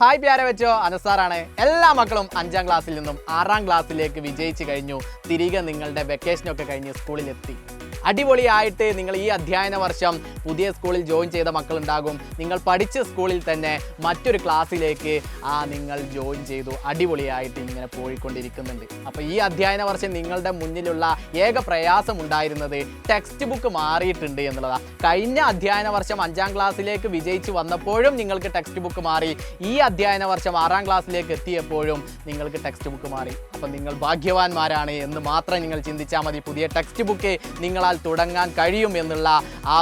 Hi പ്യാരെ വെച്ചോ, അനസാറാണ്. എല്ലാ മക്കളും 5ാം ക്ലാസ്സിൽ നിന്നും 6ാം ക്ലാസ്സിലേക്ക് വിജയിച്ച് കഴിഞ്ഞു. തിരികെ നിങ്ങളുടെ വെക്കേഷനൊക്കെ കഴിഞ്ഞ് സ്കൂളിലെത്തി. അടിപൊളിയായിട്ട് നിങ്ങൾ ഈ അധ്യയന വർഷം പുതിയ സ്കൂളിൽ ജോയിൻ ചെയ്ത മക്കളുണ്ടാകും. നിങ്ങൾ പഠിച്ച സ്കൂളിൽ തന്നെ മറ്റൊരു ക്ലാസ്സിലേക്ക് നിങ്ങൾ ജോയിൻ ചെയ്തു. അടിപൊളിയായിട്ട് ഇങ്ങനെ പോയിക്കൊണ്ടിരിക്കുന്നുണ്ട്. അപ്പോൾ ഈ അധ്യയന വർഷം നിങ്ങളുടെ മുന്നിലുള്ള ഏക പ്രയാസം ഉണ്ടായിരുന്നത് ടെക്സ്റ്റ് ബുക്ക് മാറിയിട്ടുണ്ട് എന്നുള്ളതാണ്. കഴിഞ്ഞ അധ്യയന വർഷം 5ാം ക്ലാസ്സിലേക്ക് വിജയിച്ച് വന്നപ്പോഴും നിങ്ങൾക്ക് ടെക്സ്റ്റ് ബുക്ക് മാറി. ഈ അധ്യയന വർഷം 6ാം ക്ലാസ്സിലേക്ക് എത്തിയപ്പോഴും നിങ്ങൾക്ക് ടെക്സ്റ്റ് ബുക്ക് മാറി. അപ്പം നിങ്ങൾ ഭാഗ്യവാന്മാരാണ് എന്ന് മാത്രം നിങ്ങൾ ചിന്തിച്ചാൽ മതി. പുതിയ ടെക്സ്റ്റ് ബുക്ക് നിങ്ങളാൽ തുടങ്ങാൻ കഴിയും എന്നുള്ള ആ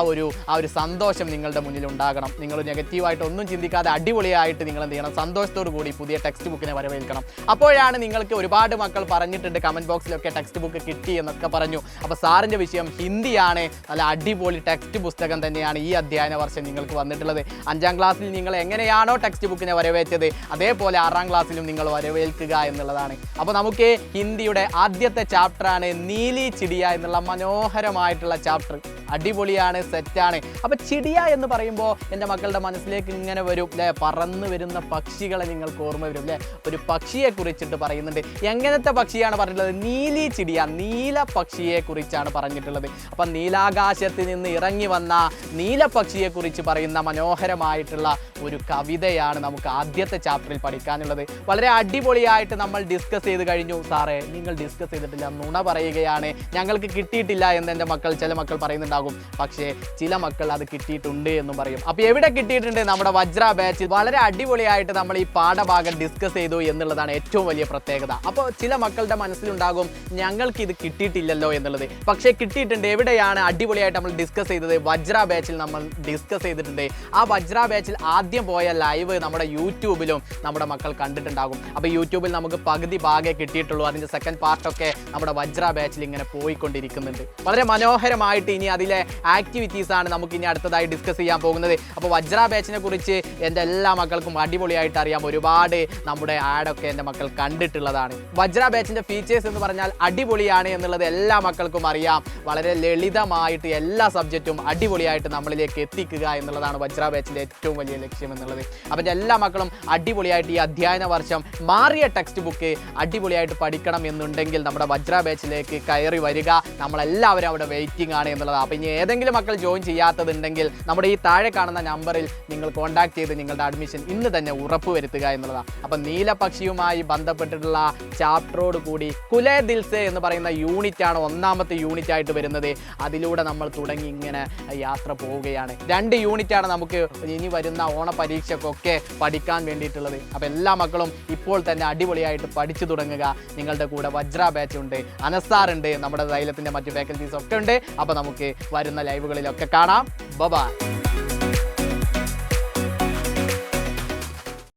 ഒരു സന്തോഷം നിങ്ങളുടെ മുന്നിൽ ഉണ്ടാകണം. നിങ്ങൾ നെഗറ്റീവായിട്ട് ഒന്നും ചിന്തിക്കാതെ അടിപൊളിയായിട്ട് നിങ്ങൾ എന്ത് ചെയ്യണം, സന്തോഷത്തോടു കൂടി പുതിയ ടെക്സ്റ്റ് ബുക്കിനെ വരവേൽക്കണം. അപ്പോഴാണ് നിങ്ങൾക്ക് ഒരുപാട് മക്കൾ പറഞ്ഞിട്ടുണ്ട് കമൻറ്റ് ബോക്സിലൊക്കെ ടെക്സ്റ്റ് ബുക്ക് കിട്ടി എന്നൊക്കെ പറഞ്ഞു. അപ്പോൾ സാറിൻ്റെ വിഷയം ഹിന്ദിയാണ്. നല്ല അടിപൊളി ടെക്സ്റ്റ് പുസ്തകം തന്നെയാണ് ഈ അധ്യയന വർഷം നിങ്ങൾക്ക് വന്നിട്ടുള്ളത്. 5ാം ക്ലാസ്സിൽ നിങ്ങൾ എങ്ങനെയാണോ ടെക്സ്റ്റ് ബുക്കിനെ വരവേറ്റത് അതേപോലെ 6ാം ക്ലാസ്സിലും നിങ്ങൾ വരവേൽക്കുക എന്നുള്ളതാണ്. അപ്പോൾ നമുക്ക് ഹിന്ദിയുടെ ആദ്യത്തെ ചാപ്റ്ററാണ് നീലി ചിടിയ എന്നുള്ള മനോഹരമായിട്ടുള്ള ചാപ്റ്റർ. അടിപൊളിയാണ്, സെറ്റാണ്. അപ്പോൾ ചിടിയ എന്ന് പറയുമ്പോൾ എൻ്റെ മക്കളുടെ മനസ്സിലേക്ക് ഇങ്ങനെ വരും അല്ലേ, പറന്ന് വരുന്ന പക്ഷികളെ നിങ്ങൾക്ക് ഓർമ്മ വരും അല്ലേ. ഒരു പക്ഷിയെ കുറിച്ചിട്ട് പറയുന്നുണ്ട്. എങ്ങനത്തെ പക്ഷിയാണ് പറഞ്ഞിട്ടുള്ളത്? നീലി ചിടിയ, നീല പക്ഷിയെ കുറിച്ചാണ് പറഞ്ഞിട്ടുള്ളത്. അപ്പം നീലാകാശത്തിൽ നിന്ന് ഇറങ്ങി വന്ന നീലപ്പക്ഷിയെ കുറിച്ച് പറയുന്ന മനോഹരമായിട്ടുള്ള ഒരു കവിതയാണ് നമുക്ക് ആദ്യത്തെ ചാപ്റ്ററിൽ പഠിക്കാനുള്ളത്. വളരെ അടിപൊളിയായിട്ട് നമ്മൾ ഡിസ്കസ് ചെയ്ത് കഴിഞ്ഞു. സാറേ നിങ്ങൾ ഡിസ്കസ് ചെയ്തിട്ടില്ല, നുണ പറയുകയാണ്, ഞങ്ങൾക്ക് കിട്ടിയിട്ടില്ല എന്ന് എൻ്റെ ചില മക്കൾ പറയുന്നുണ്ടാകും. പക്ഷേ ചില മക്കൾ അത് കിട്ടിയിട്ടുണ്ട് എന്നും പറയും. അപ്പോൾ എവിടെ കിട്ടിയിട്ടുണ്ട്? നമ്മുടെ വജ്ര ബാച്ചിൽ വളരെ അടിപൊളിയായിട്ട് നമ്മൾ ഈ പാഠഭാഗം ഡിസ്കസ് ചെയ്തു എന്നുള്ളതാണ് ഏറ്റവും വലിയ പ്രത്യേകത. അപ്പോൾ ചില മക്കളുടെ മനസ്സിലുണ്ടാകും ഞങ്ങൾക്ക് ഇത് കിട്ടിയിട്ടില്ലല്ലോ എന്നുള്ളത്. പക്ഷേ കിട്ടിയിട്ടുണ്ട്. എവിടെയാണ് അടിപൊളിയായിട്ട് നമ്മൾ ഡിസ്കസ് ചെയ്തത്? വജ്ര ബാച്ചിൽ നമ്മൾ ഡിസ്കസ് ചെയ്തിട്ടുണ്ട്. ആ വജ്ര ബാച്ചിൽ ആദ്യം പോയ ലൈവ് നമ്മുടെ യൂട്യൂബിലും നമ്മുടെ മക്കൾ കണ്ടിട്ടുണ്ടാകും. അപ്പോൾ യൂട്യൂബിൽ നമുക്ക് പകുതി ഭാഗമേ കിട്ടിയിട്ടുള്ളൂ. അതിൻ്റെ സെക്കൻഡ് പാർട്ടൊക്കെ നമ്മുടെ വജ്ര ബാച്ചിൽ ഇങ്ങനെ പോയിക്കൊണ്ടിരിക്കുന്നുണ്ട്. വളരെ മനോഹരമായിട്ട് ഇനി അതിലെ ആക്ടിവിറ്റീസ് ആണ് നമുക്ക് ഇനി അടുത്തതായി ഡിസ്കസ് ചെയ്യാൻ പോകുന്നത്. അപ്പോൾ വജ്ര ബാച്ചിനെ കുറിച്ച് എൻ്റെ എല്ലാ മക്കൾക്കും അടിപൊളിയായിട്ട് അറിയാം. ഒരുപാട് നമ്മുടെ ആഡൊക്കെ എൻ്റെ മക്കൾ കണ്ടിട്ടുള്ളതാണ്. വജ്ര ബാച്ചിൻ്റെ ഫീച്ചേഴ്സ് എന്ന് പറഞ്ഞാൽ അടിപൊളിയാണ് എന്നുള്ളത് എല്ലാ മക്കൾക്കും അറിയാം. വളരെ ലളിതമായിട്ട് എല്ലാ സബ്ജക്റ്റും അടിപൊളിയായിട്ട് നമ്മളിലേക്ക് എത്തിക്കുക എന്നുള്ളതാണ് വജ്ര ബാച്ചിൻ്റെ ഏറ്റവും വലിയ ലക്ഷ്യം എന്നുള്ളത്. അപ്പോൾ എല്ലാ മക്കളും അടിപൊളിയായിട്ട് ഈ അധ്യയന വർഷം മാറിയ ടെക്സ്റ്റ് ബുക്ക് അടിപൊളിയായിട്ട് പഠിക്കണം എന്നുണ്ടെങ്കിൽ നമ്മുടെ വജ്ര ബാച്ചിലേക്ക് കയറി വരിക. നമ്മളെല്ലാവരും അവിടെ വെയിറ്റിംഗ് ആണ് എന്നുള്ളത്. അപ്പോൾ ഇനി ഏതെങ്കിലും മക്കൾ ജോയിൻ ചെയ്യാത്തതുണ്ടെങ്കിൽ നമ്മുടെ ഈ താഴെ കാണുന്ന നമ്പറിൽ നിങ്ങൾ കോൺടാക്ട് ചെയ്ത് നിങ്ങളുടെ അഡ്മിഷൻ ഇന്ന് തന്നെ ഉറപ്പുവരുത്തുക എന്നുള്ളതാണ്. അപ്പം നീലപക്ഷിയുമായി ബന്ധപ്പെട്ടിട്ടുള്ള ചാപ്റ്ററോട് കൂടി കുലേ ദിൽസെ എന്ന് പറയുന്ന യൂണിറ്റാണ് ഒന്നാമത്തെ യൂണിറ്റ് ആയിട്ട് വരുന്നത്. അതിലൂടെ നമ്മൾ തുടങ്ങി ഇങ്ങനെ യാത്ര പോവുകയാണ്. 2 യൂണിറ്റാണ് നമുക്ക് ഇനി വരുന്ന ഓണ പരീക്ഷയ്ക്കൊക്കെ പഠിക്കാൻ വേണ്ടിയിട്ടുള്ളത്. അപ്പോൾ എല്ലാ മക്കളും ഇപ്പോൾ തന്നെ അടിപൊളിയായിട്ട് പഠിച്ചു തുടങ്ങുക. നിങ്ങളുടെ കൂടെ വജ്ര ബാച്ച് ഉണ്ട്, അനസാറുണ്ട്, നമ്മുടെ ധൈര്യത്തിൻ്റെ മറ്റു ഫാക്കൽറ്റീസ് ഒക്കെ ഉണ്ട്. അപ്പോൾ നമുക്ക് വരുന്ന ലൈവുകളിലൊക്കെ കാണാം. ബൈ.